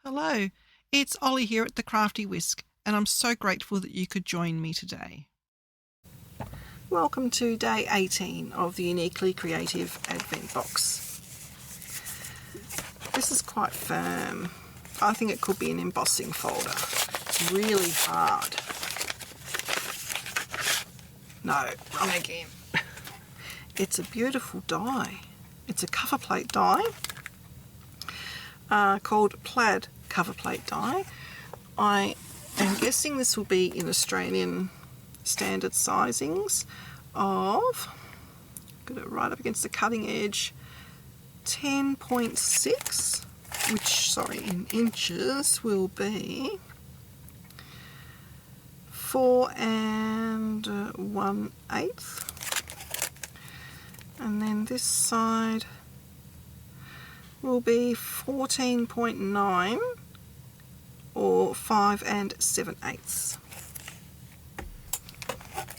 Hello, it's Ollie here at the Crafty Whisk, and I'm so grateful that you could join me today. Welcome to day 18 of the Uniquely Creative Advent Box. This is quite firm. I think it could be an embossing folder. It's really hard. No, wrong again. It's a beautiful die. It's a cover plate die called Plaid cover plate die. I am guessing this will be in Australian standard sizings of, got it right up against the cutting edge, 10.6, which, sorry, in inches will be 4 1/8. And then this side will be 14.9 or 5 7/8.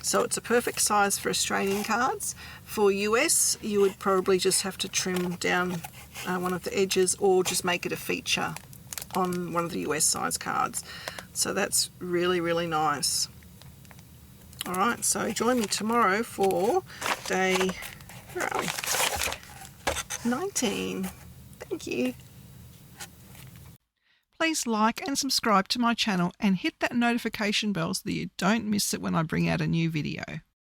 So it's a perfect size for Australian cards. For US, you would probably just have to trim down one of the edges or just make it a feature on one of the US size cards. So that's really, really nice. Alright, so join me tomorrow for day, where are we? 19. Thank you. Please like and subscribe to my channel and hit that notification bell so that you don't miss it when I bring out a new video.